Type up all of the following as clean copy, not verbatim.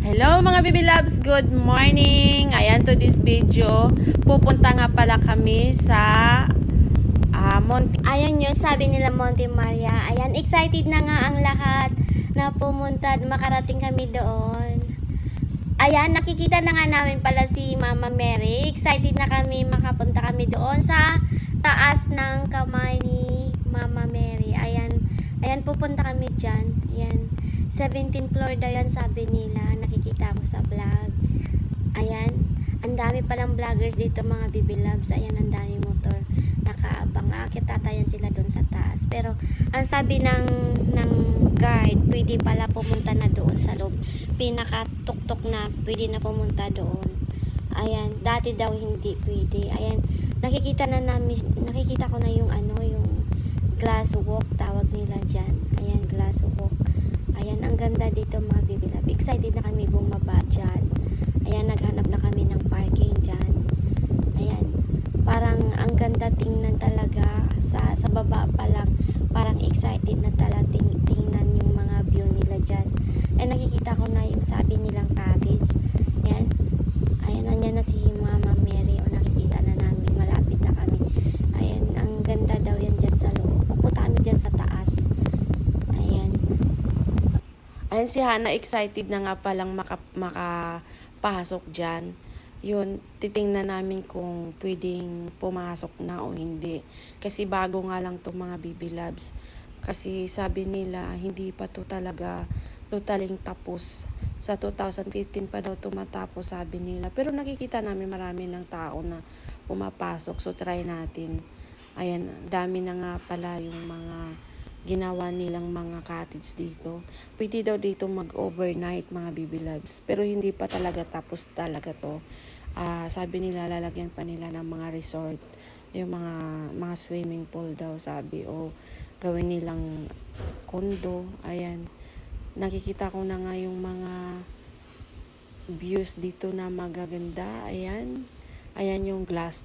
Hello mga baby loves, good morning. Ayan, to this video, pupunta nga pala kami sa Monte. Ayan yun, sabi nila Monte Maria. Ayan, excited na nga ang lahat na pumunta, makarating kami doon. Ayan, nakikita na nga namin pala si Mama Mary. Excited na kami, makapunta kami doon sa taas ng kamay ni Mama Mary. Ayan, pupunta kami dyan. Ayan, 17th floor daw yan, sabi nila. Nakikita ko sa vlog. Ayan, ang dami palang vloggers dito mga baby loves. Ayan, ang dami motor. Nakaabang. Akit tatayan sila doon sa taas. Pero, ang sabi ng guard, pwede pala pumunta na doon sa loob. Pinakatuktok na, pwede na pumunta doon. Ayan, dati daw hindi pwede. Ayan, nakikita ko na yung yung glass walk, tawag nila dyan. Ayan, glass walk. Ayan, ang ganda dito mga baby love. Excited na kami bumaba dyan. Ayan, naghanap na kami ng parking dyan. Ayan, parang ang ganda tingnan talaga. Sa baba pa lang, parang excited na talaga tingnan yung mga view nila dyan. Ayan, nakikita ko na yung sabi nilang cottage. Ayan, nandiyan na si Mama Mary. O, nakikita na namin, malapit na kami. Ayan, ang ganda daw yan dyan sa loob. Pupunta kami dyan sa taas. Ayan si Hana, excited na nga palang makapasok dyan. Yun, titingnan namin kung pwedeng pumasok na o hindi. Kasi bago nga lang itong mga baby loves. Kasi sabi nila, hindi pa to talaga totaling tapos. Sa 2015 pa daw tumatapos, sabi nila. Pero nakikita namin marami ng tao na pumapasok. So try natin. Ayan, dami na nga pala yung mga ginawa nilang mga cottage dito. Pwede daw dito mag-overnight mga baby loves. Pero hindi pa talaga tapos talaga to. Sabi nila lalagyan pa nila ng mga resort. Yung mga swimming pool daw sabi. O gawin nilang condo. Ayan. Nakikita ko na nga yung mga views dito na magaganda. Ayan. Ayan yung glass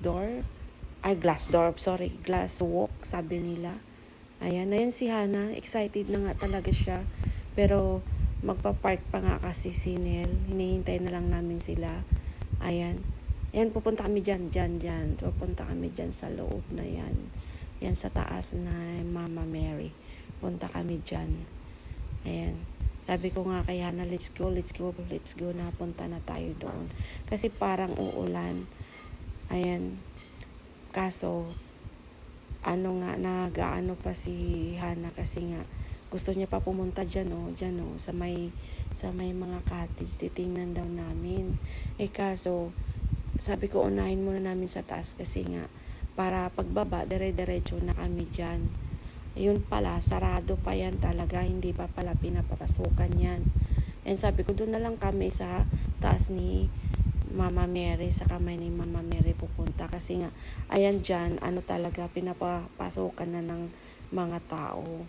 walk sabi nila. Ayan si Hana, excited na nga talaga siya. Pero magpa-park pa nga kasi si Nel. Hinihintay na lang namin sila. Ayan, pupunta kami dyan. Pupunta kami dyan sa loob na yan. Yan sa taas na Mama Mary. Punta kami dyan. Ayan. Sabi ko nga kay Hana, let's go na. Punta na tayo doon. Kasi parang uulan. Ayan. Kaso, nag-aano pa si Hana kasi nga gusto niya pa pumunta dyan sa may mga cottage, titingnan daw namin. Kaso sabi ko unahin muna namin sa taas kasi nga para pagbaba dire-diretso na kami dyan. Yun pala, sarado pa yan talaga, hindi pa pala pinapapasukan yan. And sabi ko doon na lang kami sa taas ni Mama Mary, sa kamay ni Mama Mary pupunta kasi nga ayan dyan, talaga pinapapasokan na ng mga tao.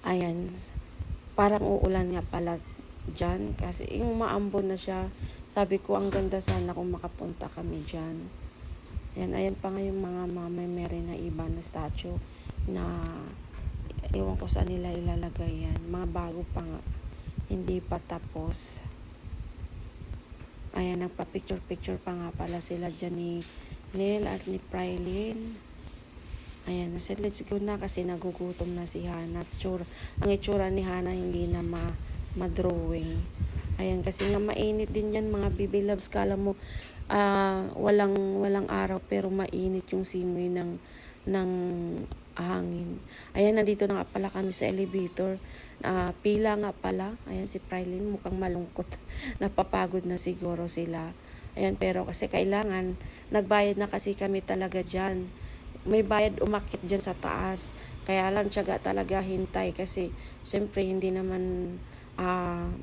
Ayan, parang uulan nga pala dyan kasi yung maambon na siya. Sabi ko ang ganda sana kung makapunta kami dyan. Ayan pa nga yung mga Mama Mary na iba na statue na ewan ko saan nila ilalagay yan, mga bago pa nga, hindi pa tapos. Ayan, nagpa-picture pa nga pala sila dyan ni Nel at ni Prylene. Ayan, nasaid let's go na kasi nagugutom na si Hana. Ang itsura ni Hana hindi na ma-drawing. Ayan, kasi nga mainit din yan mga baby loves. Kala mo walang araw pero mainit yung simoy ng hangin. Ayan, nandito na nga pala kami sa elevator. Pila nga pala. Ayan si Prylene, mukhang malungkot. Napapagod na siguro sila. Ayan, pero kasi kailangan, nagbayad na kasi kami talaga dyan. May bayad umakit dyan sa taas. Kaya lang tiyaga talaga hintay kasi siyempre hindi naman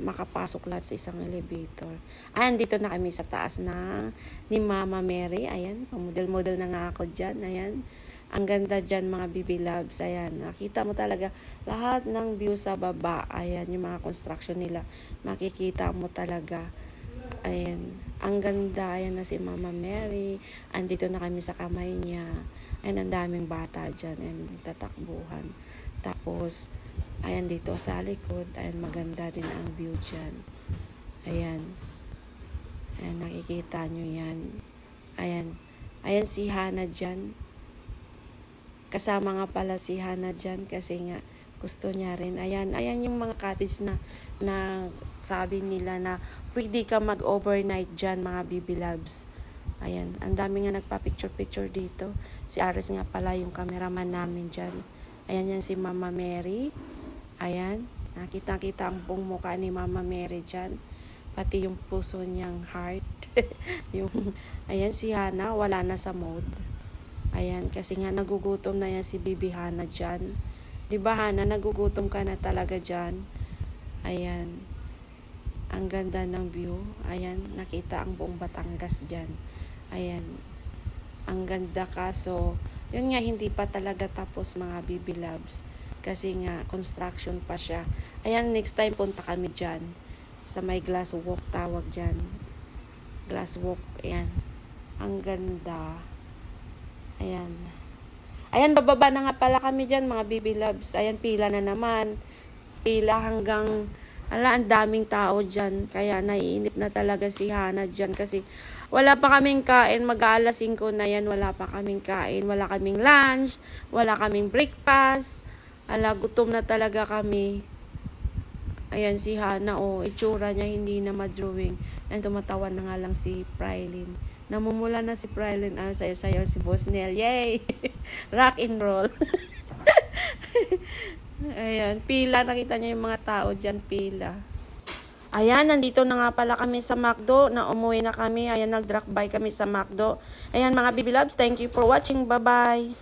makapasok lahat sa isang elevator. Ayan, dito na kami sa taas na ni Mama Mary. Ayan, model na nga ako dyan. Ayan. Ang ganda dyan mga baby loves. Ayan, nakita mo talaga lahat ng view sa baba. Ayan, yung mga construction nila. Makikita mo talaga. Ayan, ang ganda. Ayan na si Mama Mary. Andito na kami sa kamay niya. Ayan, ang daming bata dyan. Ayan, tatakbuhan. Tapos, ayan dito sa likod. Ayan, maganda din ang view dyan. Ayan. Ayan, nakikita nyo yan. Ayan. Ayan si Hana dyan. Kasama nga pala si Hana dyan kasi nga gusto niya rin. Ayan, ayan yung mga cottage na sabi nila na pwede ka mag-overnight dyan, mga baby loves. Ayan, ang dami nga nagpa-picture-picture dito. Si Aris nga pala yung cameraman namin dyan. Ayan yan si Mama Mary. Ayan, nakita-kita ang buong mukha ni Mama Mary dyan. Pati yung puso niyang heart. Ayan si Hana, wala na sa mode. Ayan, kasi nga nagugutom na yan si Bibi Hana dyan. Diba Hana, nagugutom ka na talaga dyan. Ayan. Ang ganda ng view. Ayan, nakita ang buong Batangas dyan. Ayan. Ang ganda kaso, yun nga hindi pa talaga tapos mga Bibi Loves. Kasi nga, construction pa siya. Ayan, next time punta kami dyan. Sa may glass walk tawag dyan. Glass walk, ayan. Ang ganda. Ayan. Ayan, bababa na nga pala kami dyan, mga Bibi Loves. Ayan, pila na naman. Pila hanggang, ang daming tao dyan. Kaya naiinip na talaga si Hana dyan. Kasi wala pa kaming kain. Mag-aalas 5 na yan. Wala pa kaming kain. Wala kaming lunch. Wala kaming breakfast. Gutom na talaga kami. Ayan si Hana, itsura niya hindi na ma-drawing. Ayan, tumatawa na nga lang si Prylin. Namumula na si Prylin. Sayo-sayo si Boss Nel. Yay! Rock and roll. Ayan, pila. Nakita niyo yung mga tao dyan, pila. Ayan, nandito na nga pala kami sa McDo. Na umuwi na kami. Ayan, nag-drop by kami sa McDo. Ayan, mga Bibi Loves, thank you for watching. Bye-bye.